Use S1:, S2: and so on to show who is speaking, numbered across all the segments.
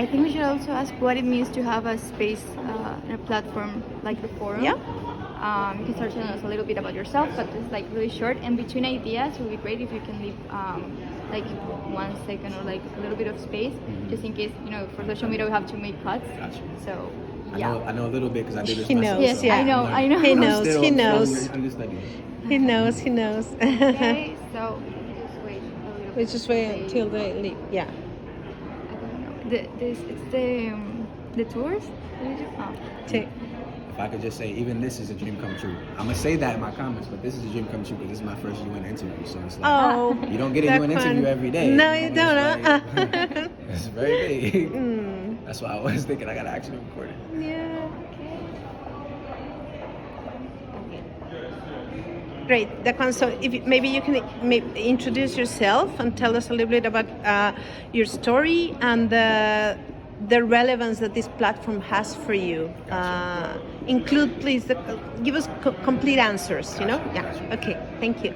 S1: I think we should also ask what it means to have a space, a platform like the forum.
S2: Yeah.
S1: You can start telling us a little bit about yourself, but it's like really short. And between ideas, it would be great if you can leave like 1 second or like a little bit of space, just in case, for social media we have to make cuts.
S3: Gotcha.
S1: So
S3: I know a little bit because I do this
S2: He
S3: myself.
S2: knows,
S1: yes,
S2: so yeah.
S1: I know.
S2: He
S3: I'm
S2: knows,
S3: still-
S2: he
S3: I'm still
S2: knows.
S3: understudying.
S2: He knows.
S1: Okay, so just wait a little.
S2: We just wait until they leave. Yeah.
S1: It's the tours. What do you do? Oh.
S2: Take.
S3: If I could just say, even this is a dream come true. I'm gonna say that in my comments, but this is a dream come true because this is my first UN interview. So it's like
S2: Oh,
S3: you don't get a UN interview every day.
S2: No, you
S3: It's
S2: don't.
S3: like- it's very big.
S2: Mm.
S3: That's why I was thinking I gotta actually record it.
S2: Yeah. Great, DaQuan. So, maybe you can introduce yourself and tell us a little bit about your story and the relevance that this platform has for you. Include, please, give us complete answers.
S3: Gotcha.
S2: Yeah.
S3: Gotcha.
S2: Okay. Thank you.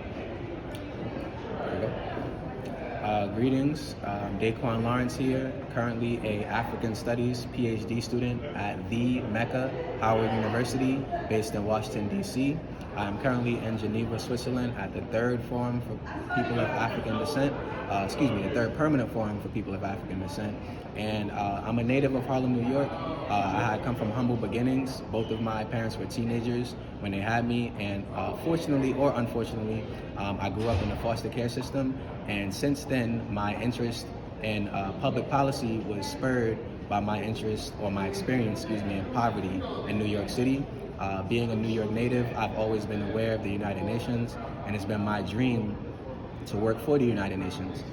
S3: There we go. Greetings, DaQuan Lawrence here, currently a African Studies Ph.D. student at the Mecca, Howard University, based in Washington, D.C. I'm currently in Geneva, Switzerland at the third forum for people of African descent, the third permanent forum for people of African descent. And I'm a native of Harlem, New York. I had come from humble beginnings. Both of my parents were teenagers when they had me, and fortunately or unfortunately, I grew up in the foster care system. And since then, my interest in public policy was spurred by my interest or my experience, in poverty in New York City. Being a New York native, I've always been aware of the United Nations, and it's been my dream to work for the United Nations.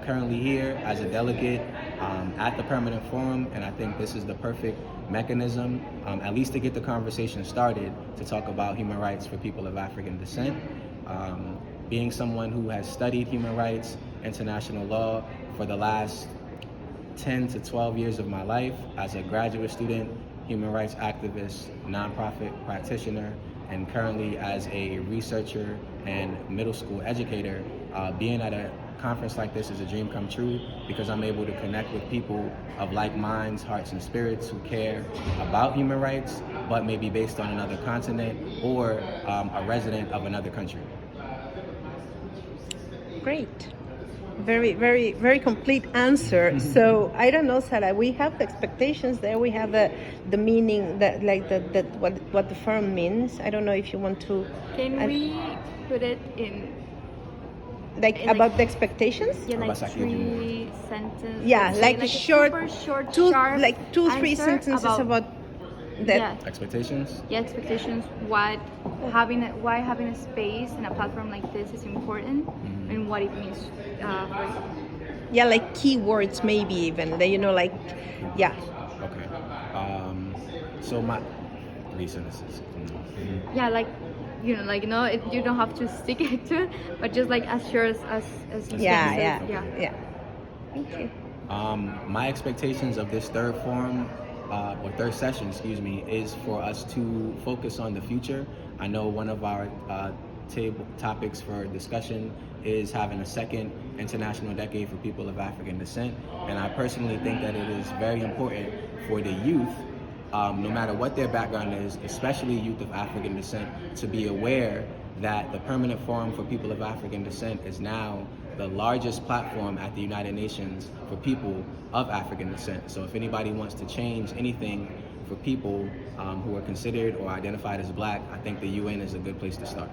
S3: Currently here as a delegate at the Permanent Forum, and I think this is the perfect mechanism, at least to get the conversation started, to talk about human rights for people of African descent. Being someone who has studied human rights, international law for the last 10 to 12 years of my life as a graduate student, human rights activist, nonprofit practitioner, and currently as a researcher and middle school educator, being at a conference like this is a dream come true because I'm able to connect with people of like minds, hearts, and spirits who care about human rights, but maybe based on another continent or a resident of another country.
S2: Great. Very, very, very complete answer. So I don't know, Sarah. We have the expectations there. We have the meaning that what the forum means. I don't know if you want to.
S1: Can we put it in
S2: about the expectations?
S1: Yeah, like 3 sentences.
S2: Yeah, like a short,
S1: super short,
S2: two,
S1: sharp
S2: like 2-3 sentences about that.
S1: Yeah.
S3: Expectations?
S1: Yeah, expectations. Why having a space and a platform like this is important, and what it means for you.
S2: Yeah, like keywords maybe even. Yeah.
S3: Okay. So my 3 sentences.
S1: Yeah, you don't have to stick it to it, but just like as sure as you
S2: Yeah.
S1: said. Yeah.
S2: Thank you.
S3: My expectations of this third forum, or third session, is for us to focus on the future. I know one of our table topics for discussion is having a second international decade for people of African descent, and I personally think that it is very important for the youth, no matter what their background is, especially youth of African descent, to be aware that the Permanent Forum for People of African Descent is now the largest platform at the United Nations for people of African descent. So if anybody wants to change anything for people who are considered or identified as Black, I think the UN is a good place to start.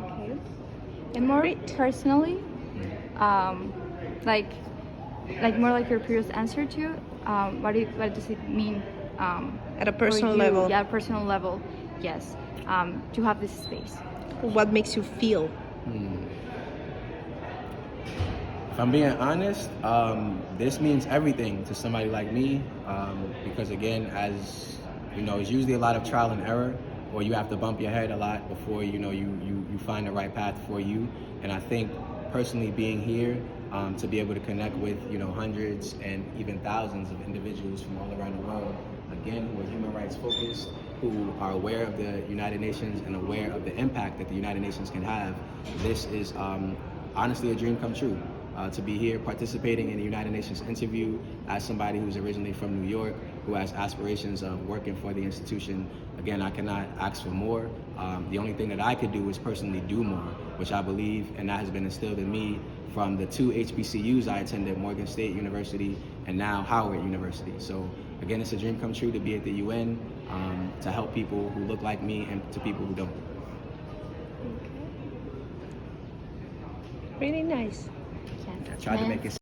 S1: Okay. And more personally, like more like your previous answer to, what does it mean
S2: At a personal
S1: for you?
S2: level.
S1: Yeah, personal level. Yes. To have this space.
S2: What makes you feel?
S3: If I'm being honest, this means everything to somebody like me, because again, as you know, it's usually a lot of trial and error, or you have to bump your head a lot before you find the right path for you. And I think personally being here, to be able to connect with hundreds and even thousands of individuals from all around the world, again, who are human rights focused, who are aware of the United Nations and aware of the impact that the United Nations can have, this is honestly a dream come true. to be here participating in the United Nations interview as somebody who's originally from New York, who has aspirations of working for the institution. Again, I cannot ask for more. The only thing that I could do is personally do more, which I believe, and that has been instilled in me from the 2 HBCUs I attended, Morgan State University and now Howard University. So again, it's a dream come true to be at the UN, to help people who look like me and to people who don't.
S2: Really nice.
S3: I tried to make it